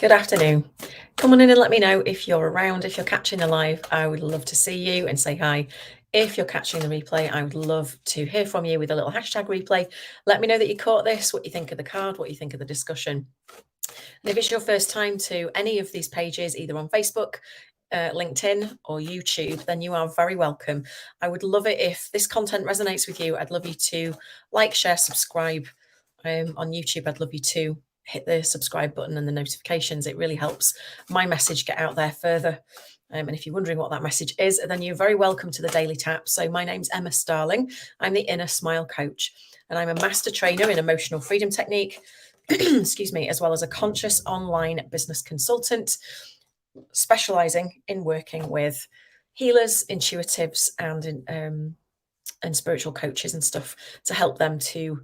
Good afternoon. Come on in and let me know if you're around. If you're catching the live, I would love to see you and say hi. If you're catching the replay, I would love to hear from you with a little hashtag replay. Let me know that you caught this, what you think of the card, what you think of the discussion. And if it's your first time to any of these pages, either on Facebook, LinkedIn or YouTube, then you are very welcome. I would love it if this content resonates with you. I'd love you to like, share, subscribe. On YouTube, I'd love you to hit the subscribe button and the notifications. It really helps my message get out there further. And if you're wondering what that message is, then you're very welcome to the Daily Tap. So my name's Emma Starling. I'm the Inner Smile Coach, and I'm a master trainer in emotional freedom technique, excuse me, as well as a conscious online business consultant, specializing in working with healers, intuitives, and spiritual coaches and stuff to help them to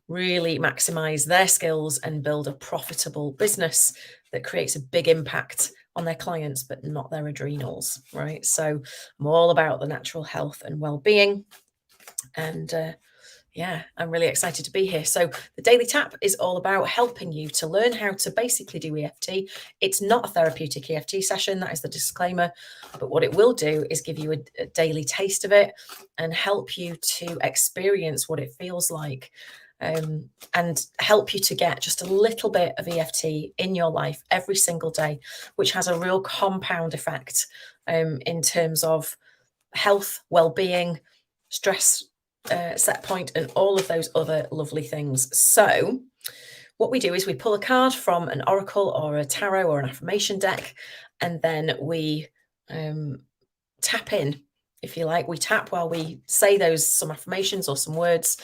really maximize their skills and build a profitable business that creates a big impact on their clients, but not their adrenals, right? So I'm all about the natural health and well-being. And yeah, I'm really excited to be here. So the Daily Tap is all about helping you to learn how to basically do EFT. It's not a therapeutic EFT session, that is the disclaimer. But what it will do is give you a daily taste of it and help you to experience what it feels like, and help you to get just a little bit of EFT in your life every single day, which has a real compound effect in terms of health, well-being, stress set point, and all of those other lovely things. So what we do is we pull a card from an oracle or a tarot or an affirmation deck, and then we tap in, if you like. We tap while we say some affirmations or some words,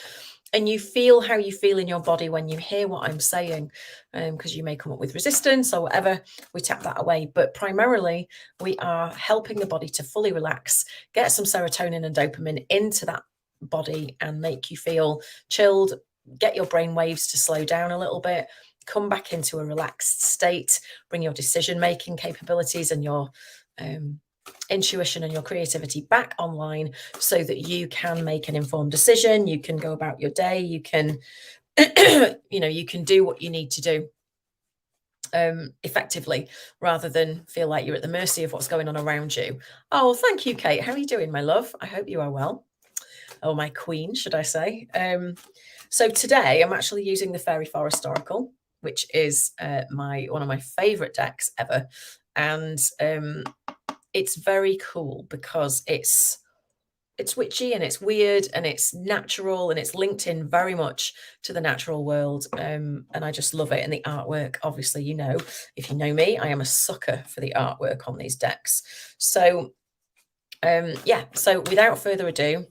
and you feel how you feel in your body when you hear what I'm saying, because you may come up with resistance or whatever. We tap that away, but primarily we are helping the body to fully relax, get some serotonin and dopamine into that body and make you feel chilled, get your brain waves to slow down a little bit, come back into a relaxed state, bring your decision-making capabilities and your intuition and your creativity back online so that you can make an informed decision. You can go about your day. You can, you can do what you need to do effectively, rather than feel like you're at the mercy of what's going on around you. Oh, thank you, Kate. How are you doing, my love? I hope you are well. Oh, my queen, should I say. So today I'm actually using the Fairy Forest Oracle, which is one of my favorite decks ever. And it's very cool because it's witchy and it's weird and it's natural and it's linked in very much to the natural world. And I just love it. And the artwork, obviously, if you know me, I am a sucker for the artwork on these decks. So yeah, so without further ado,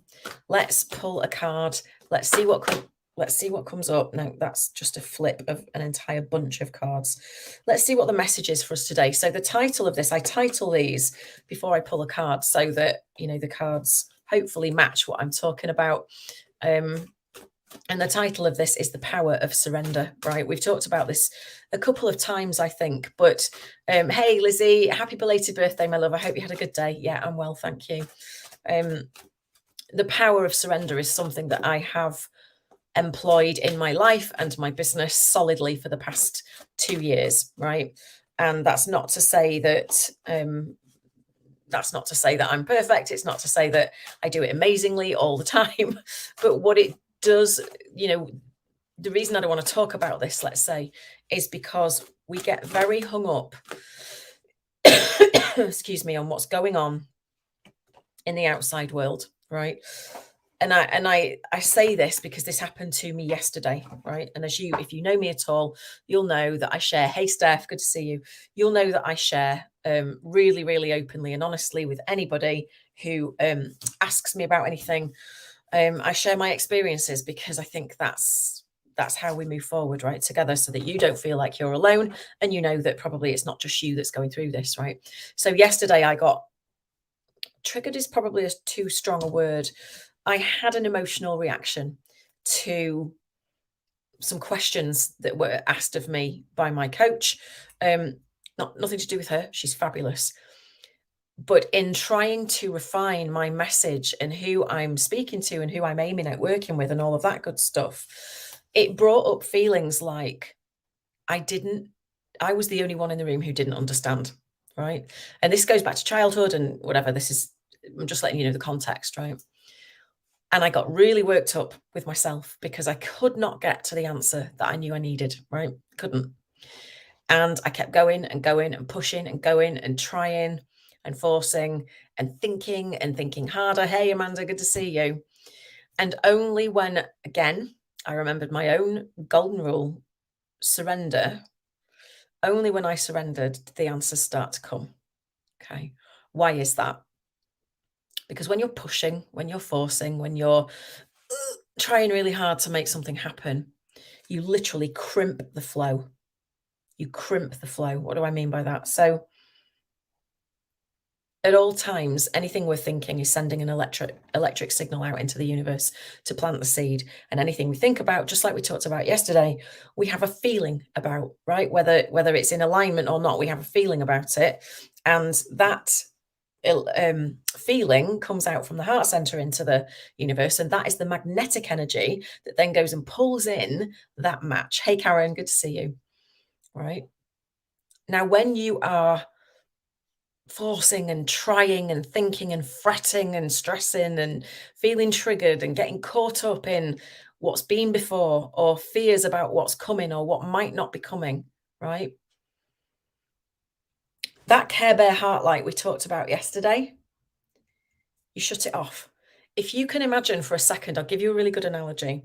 let's pull a card. Let's see what comes up. No, that's just a flip of an entire bunch of cards. Let's see what the message is for us today. So the title of this, I title these before I pull a card so that, the cards hopefully match what I'm talking about. And the title of this is The Power of Surrender, right? We've talked about this a couple of times, I think. But hey, Lizzie, happy belated birthday, my love. I hope you had a good day. Yeah, I'm well, thank you. The power of surrender is something that I have employed in my life and my business solidly for the past 2 years, right? And that's not to say that I'm perfect. It's not to say that I do it amazingly all the time. But what it does, the reason I don't want to talk about this, let's say, is because we get very hung up, excuse me, on what's going on in the outside world, right? And I say this because this happened to me yesterday, right? And if you know me at all, you'll know that I share. Hey, Steph, good to see you. You'll know that I share really, really openly and honestly with anybody who asks me about anything. I share my experiences because I think that's how we move forward, right, together, so that you don't feel like you're alone, and you know that probably it's not just you that's going through this, right? So yesterday I got triggered, is probably too strong a word. I had an emotional reaction to some questions that were asked of me by my coach. Nothing to do with her. She's fabulous. But in trying to refine my message and who I'm speaking to and who I'm aiming at working with and all of that good stuff, it brought up feelings like I didn't I was the only one in the room who didn't understand, right? And this goes back to childhood and whatever. I'm just letting you know the context, right? And I got really worked up with myself because I could not get to the answer that I knew I needed, right? Couldn't. And I kept going and going and pushing and going and trying and forcing and thinking harder. Hey, Amanda, good to see you. And only when, again, I remembered my own golden rule, surrender. Only when I surrendered did the answers start to come. Okay. Why is that? Because when you're pushing, when you're forcing, when you're trying really hard to make something happen, you literally crimp the flow. You crimp the flow. What do I mean by that? So at all times, anything we're thinking is sending an electric signal out into the universe to plant the seed. And anything we think about, just like we talked about yesterday, we have a feeling about, right? Whether it's in alignment or not, we have a feeling about it. And that feeling comes out from the heart center into the universe. And that is the magnetic energy that then goes and pulls in that match. Hey, Karen, good to see you. Right. Now, when you are forcing and trying and thinking and fretting and stressing and feeling triggered and getting caught up in what's been before or fears about what's coming or what might not be coming, right? That Care Bear heart light we talked about yesterday, you shut it off. If you can imagine for a second, I'll give you a really good analogy.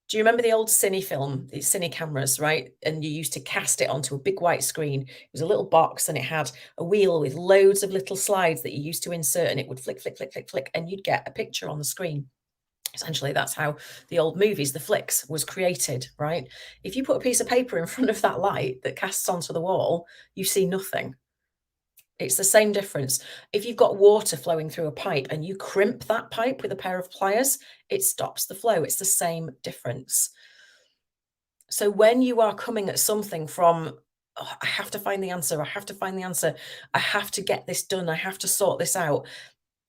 Do you remember the old cine film, the cine cameras, right? And you used to cast it onto a big white screen. It was a little box and it had a wheel with loads of little slides that you used to insert and it would flick, flick, flick, flick, flick, and you'd get a picture on the screen. Essentially, that's how the old movies, the flicks, was created, right? If you put a piece of paper in front of that light that casts onto the wall, you see nothing. It's the same difference. If you've got water flowing through a pipe and you crimp that pipe with a pair of pliers, it stops the flow. It's the same difference. So when you are coming at something from, oh, I have to find the answer, I have to find the answer, I have to get this done, I have to sort this out.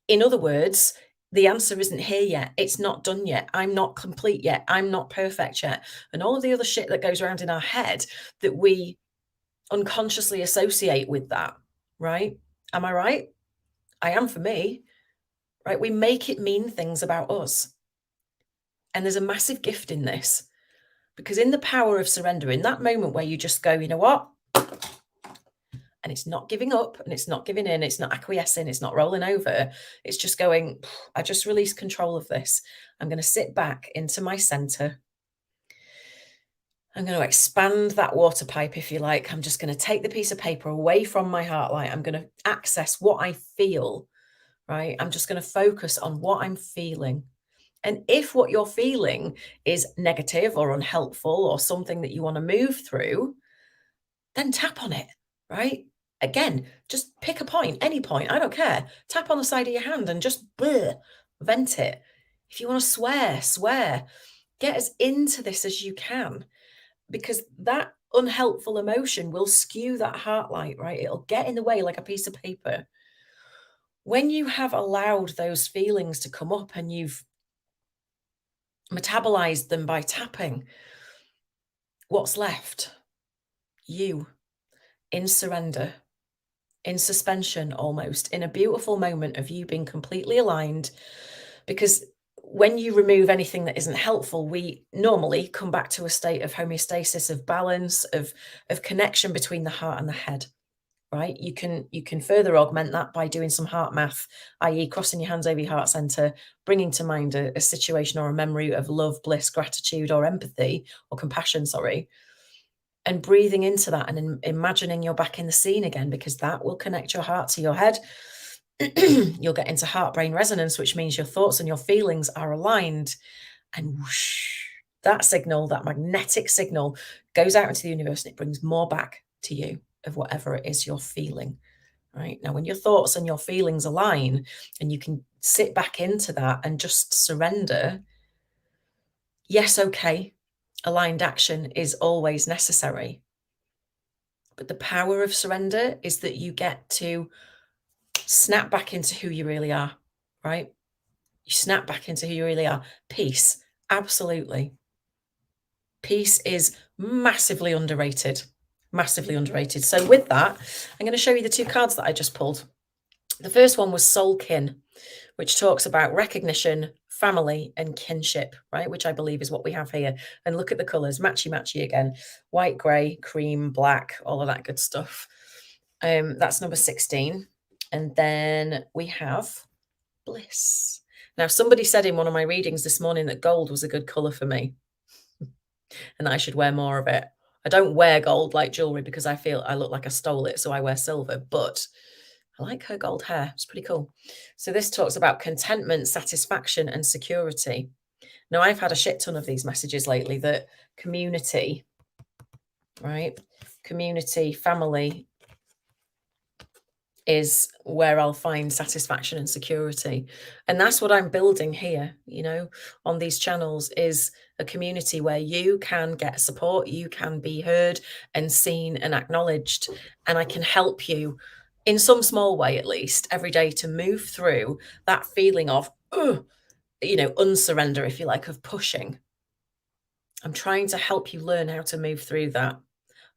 In other words, the answer isn't here yet. It's not done yet. I'm not complete yet. I'm not perfect yet. And all of the other shit that goes around in our head that we unconsciously associate with that, right? Am I right? I am for me, right? We make it mean things about us. And there's a massive gift in this because in the power of surrender, in that moment where you just go, you know what? And it's not giving up and it's not giving in, it's not acquiescing, it's not rolling over. It's just going, I just release control of this. I'm going to sit back into my center. I'm going to expand that water pipe, if you like. I'm just going to take the piece of paper away from my heart light. I'm going to access what I feel, right? I'm just going to focus on what I'm feeling. And if what you're feeling is negative or unhelpful or something that you want to move through, then tap on it, right? Again, just pick a point, any point, I don't care. Tap on the side of your hand and just vent it. If you want to swear, swear. Get as into this as you can because that unhelpful emotion will skew that heart light, right? It'll get in the way like a piece of paper. When you have allowed those feelings to come up and you've metabolized them by tapping, what's left? You in surrender, in suspension almost, in a beautiful moment of you being completely aligned. Because when you remove anything that isn't helpful, we normally come back to a state of homeostasis, of balance, of connection between the heart and the head. Right? You can further augment that by doing some heart math, i.e. crossing your hands over your heart center, bringing to mind a situation or a memory of love, bliss, gratitude, or empathy, or compassion, sorry, and breathing into that and imagining you're back in the scene again, because that will connect your heart to your head. You'll get into heart-brain resonance, which means your thoughts and your feelings are aligned, and whoosh, that signal, that magnetic signal, goes out into the universe and it brings more back to you of whatever it is you're feeling. Right now, when your thoughts and your feelings align and you can sit back into that and just surrender, yes, okay, aligned action is always necessary. But the power of surrender is that you get to snap back into who you really are, right? You snap back into who you really are. Peace, absolutely. Peace is massively underrated, Massively underrated. So with that, I'm going to show you the 2 cards that I just pulled. The first one was Soul Kin, which talks about recognition, family, and kinship, right? Which I believe is what we have here. And look at the colours, matchy again. White, grey, cream, black, all of that good stuff. That's number 16. And then we have Bliss. Now, somebody said in one of my readings this morning that gold was a good colour for me and that I should wear more of it. I don't wear gold like jewellery because I feel I look like I stole it, so I wear silver, but I like her gold hair. It's pretty cool. So this talks about contentment, satisfaction, and security. Now, I've had a shit ton of these messages lately that community, right? Community, family is where I'll find satisfaction and security. And that's what I'm building here, you know, on these channels, is a community where you can get support, you can be heard and seen and acknowledged. And I can help you in some small way, at least every day, to move through that feeling of, you know, unsurrender, if you like, of pushing. I'm trying to help you learn how to move through that.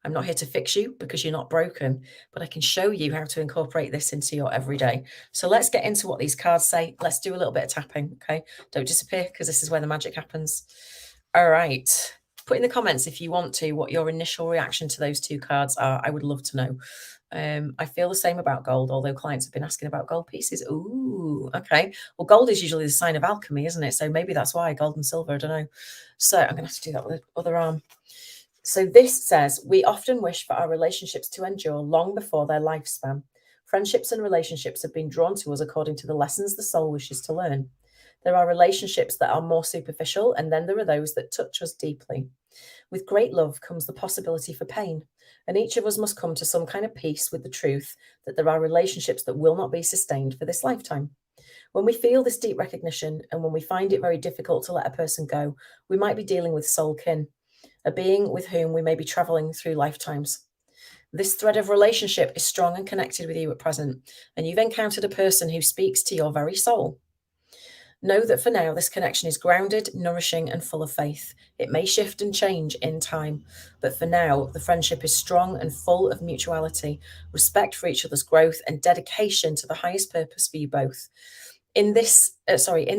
I'm not here to fix you because you're not broken, but I can show you how to incorporate this into your everyday. So let's get into what these cards say. Let's do a little bit of tapping, okay? Don't disappear because this is where the magic happens. All right. Put in the comments if you want to what your initial reaction to those 2 cards are. I would love to know. I feel the same about gold, although clients have been asking about gold pieces. Ooh, okay. Well, gold is usually the sign of alchemy, isn't it? So maybe that's why gold and silver, I don't know. So I'm going to have to do that with the other arm. So this says, we often wish for our relationships to endure long before their lifespan. Friendships and relationships have been drawn to us according to the lessons the soul wishes to learn. There are relationships that are more superficial, and then there are those that touch us deeply. With great love comes the possibility for pain, and each of us must come to some kind of peace with the truth that there are relationships that will not be sustained for this lifetime. When we feel this deep recognition, and when we find it very difficult to let a person go, we might be dealing with soul kin, a being with whom we may be traveling through lifetimes. This thread of relationship is strong and connected with you at present, and you've encountered a person who speaks to your very soul. Know that for now, this connection is grounded, nourishing, and full of faith. It may shift and change in time, but for now, the friendship is strong and full of mutuality, respect for each other's growth, and dedication to the highest purpose for you both. In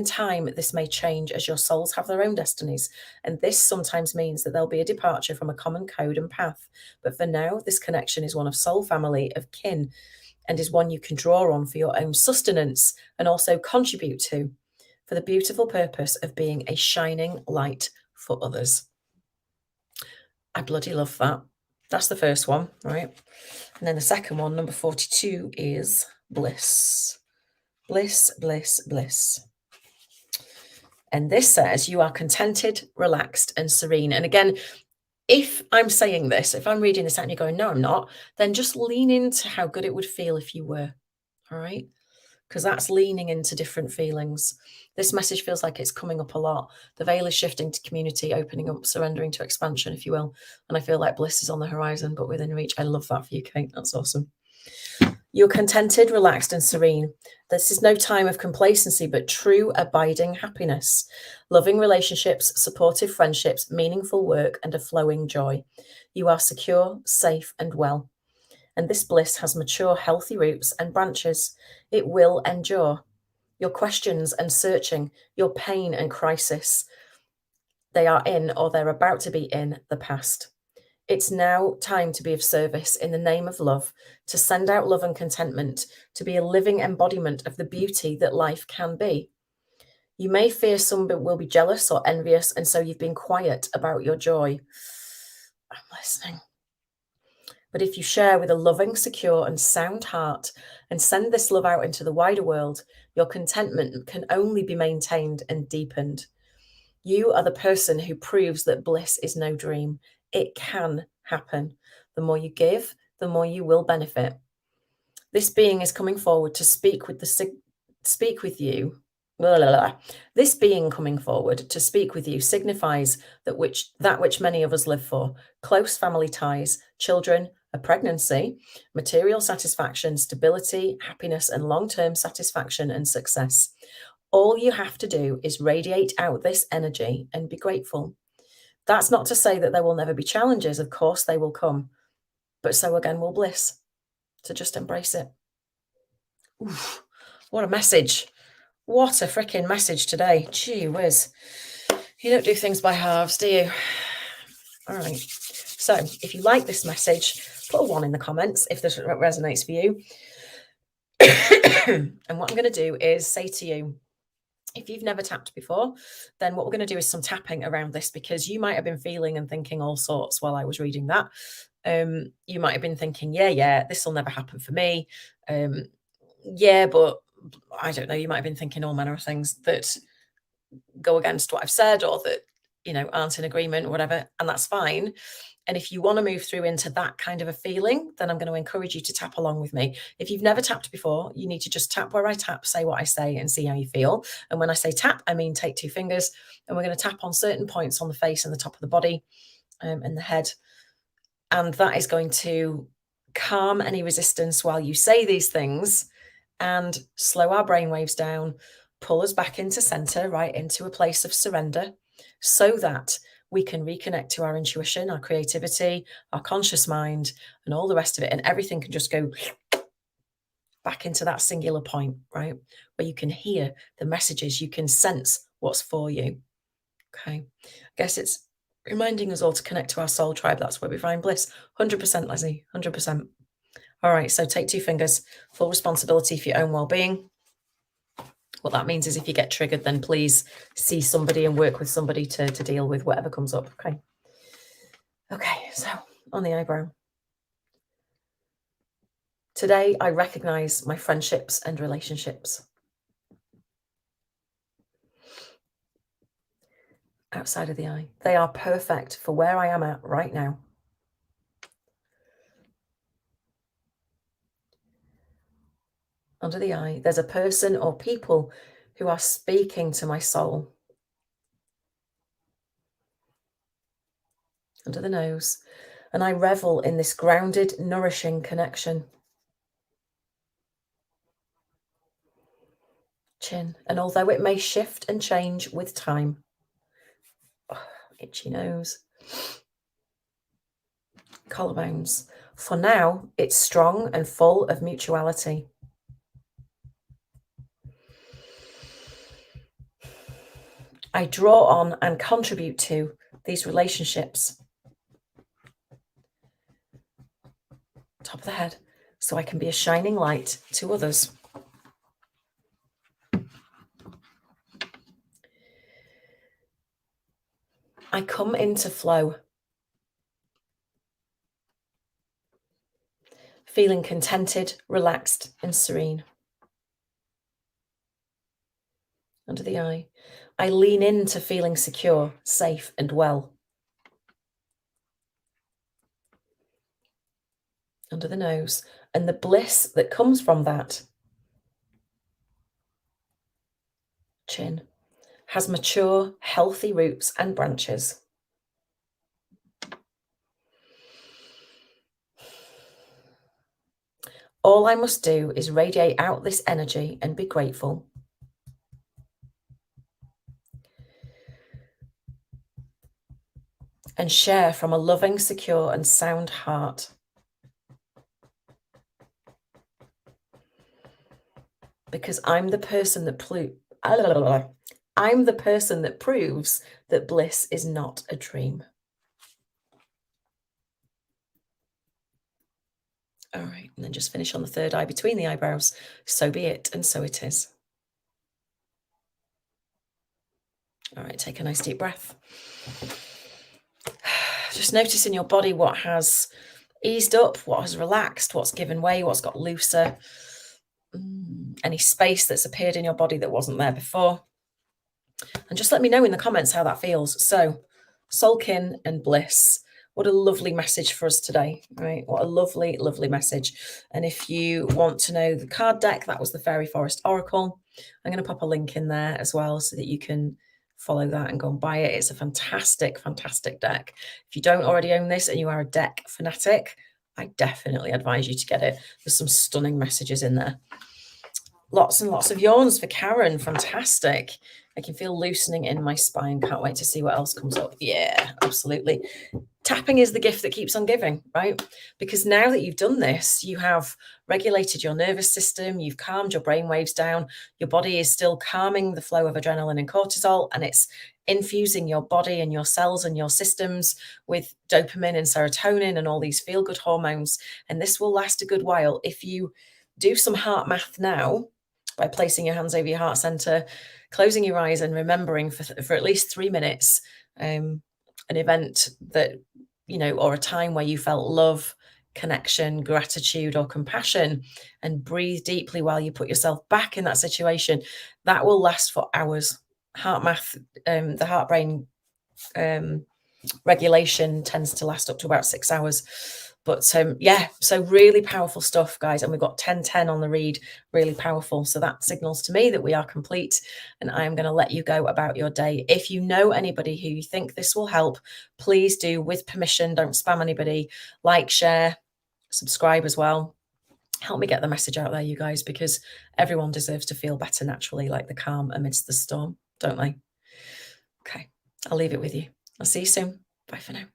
time, this may change as your souls have their own destinies, and this sometimes means that there'll be a departure from a common code and path. But for now, this connection is one of soul family, of kin, and is one you can draw on for your own sustenance and also contribute to, for the beautiful purpose of being a shining light for others. I bloody love that. That's the first one, right? And then the second one, number 42, is bliss. Bliss, bliss, bliss. And this says you are contented, relaxed, and serene. And again, if I'm saying this, if I'm reading this out and you're going, no, I'm not, then just lean into how good it would feel if you were. All right. Because that's leaning into different feelings. This message feels like it's coming up a lot. The veil is shifting to community, opening up, surrendering to expansion, if you will. And I feel like bliss is on the horizon, but within reach. I love that for you, Kate. That's awesome. You're contented, relaxed, and serene. This is no time of complacency, but true abiding happiness. Loving relationships, supportive friendships, meaningful work, and a flowing joy. You are secure, safe, and well. And this bliss has mature, healthy roots and branches. It will endure. Your questions and searching, your pain and crisis, they are in, or they're about to be in, the past. It's now time to be of service in the name of love, to send out love and contentment, to be a living embodiment of the beauty that life can be. You may fear some will be jealous or envious, and so you've been quiet about your joy. I'm listening. But if you share with a loving, secure, and sound heart and send this love out into the wider world, your contentment can only be maintained and deepened. You are the person who proves that bliss is no dream. It can happen. The more you give, the more you will benefit. This being is coming forward to speak with you. Blah, blah, blah. This being coming forward to speak with you signifies that which many of us live for: close family ties, children, a pregnancy, material satisfaction, stability, happiness, and long-term satisfaction and success. All you have to do is radiate out this energy and be grateful. That's not to say that there will never be challenges. Of course, they will come. but so again will bliss. So just embrace it. Oof, what a message. What a freaking message today. Gee whiz. You don't do things by halves, do you? All right. So if you like this message, put a 1 in the comments if this resonates for you. And what I'm going to do is say to you, if you've never tapped before, then what we're going to do is some tapping around this, because you might have been feeling and thinking all sorts while I was reading that. You might have been thinking, yeah, this will never happen for me. Yeah, but I don't know. You might have been thinking all manner of things that go against what I've said, or that, aren't in agreement or whatever, and that's fine. And if you want to move through into that kind of a feeling, then I'm going to encourage you to tap along with me. If you've never tapped before, you need to just tap where I tap, say what I say, and see how you feel. And when I say tap, I mean take 2 fingers, and we're going to tap on certain points on the face and the top of the body, and the head. And that is going to calm any resistance while you say these things, and slow our brainwaves down, pull us back into center, right into a place of surrender, so that we can reconnect to our intuition, our creativity, our conscious mind, and all the rest of it. And everything can just go back into that singular point, right? Where you can hear the messages, you can sense what's for you. Okay. I guess it's reminding us all to connect to our soul tribe. That's where we find bliss. 100%, Leslie, 100%. All right. So take 2 fingers, full responsibility for your own well-being. What that means is if you get triggered, then please see somebody and work with somebody to deal with whatever comes up. Okay. Okay. So on the eyebrow. Today, I recognize my friendships and relationships. Outside of the eye. They are perfect for where I am at right now. Under the eye, there's a person or people who are speaking to my soul. Under the nose. And I revel in this grounded, nourishing connection. Chin. And although it may shift and change with time. Oh, itchy nose. Collarbones. For now, it's strong and full of mutuality. I draw on and contribute to these relationships. Top of the head, so I can be a shining light to others. I come into flow, feeling contented, relaxed, and serene. Under the eye, I lean into feeling secure, safe, and well. Under the nose, and the bliss that comes from that. Chin has mature, healthy roots and branches. All I must do is radiate out this energy and be grateful. And share from a loving, secure, and sound heart. Because I'm the person that proves that bliss is not a dream. All right, and then just finish on the third eye between the eyebrows. So be it, and so it is. All right, take a nice deep breath. Just notice in your body what has eased up, what has relaxed, what's given way, what's got looser. Any space that's appeared in your body that wasn't there before. And just let me know in the comments how that feels. So, soul-kin and bliss. What a lovely message for us today, right? What a lovely, lovely message. And if you want to know the card deck, that was the Fairy Forest Oracle. I'm going to pop a link in there as well so that you can follow that and go and buy it. It's a fantastic, fantastic deck. If you don't already own this and you are a deck fanatic, I definitely advise you to get it. There's some stunning messages in there. Lots and lots of yawns for Karen. Fantastic. I can feel loosening in my spine. Can't wait to see what else comes up. Yeah, absolutely. Tapping is the gift that keeps on giving, right? Because now that you've done this, you have regulated your nervous system, you've calmed your brain waves down, your body is still calming the flow of adrenaline and cortisol, and it's infusing your body and your cells and your systems with dopamine and serotonin and all these feel good hormones. And this will last a good while. If you do some heart math now by placing your hands over your heart center, closing your eyes, and remembering for at least 3 minutes an event that, or a time where you felt love, connection, gratitude, or compassion, and breathe deeply while you put yourself back in that situation, that will last for hours. Heart math, the heart brain regulation tends to last up to about 6 hours. But yeah, so really powerful stuff, guys. And we've got 10:10 on the read, really powerful. So that signals to me that we are complete, and I am going to let you go about your day. If you know anybody who you think this will help, please do, with permission. Don't spam anybody. Like, share, subscribe as well. Help me get the message out there, you guys, because everyone deserves to feel better naturally, like the calm amidst the storm, don't they? Okay, I'll leave it with you. I'll see you soon. Bye for now.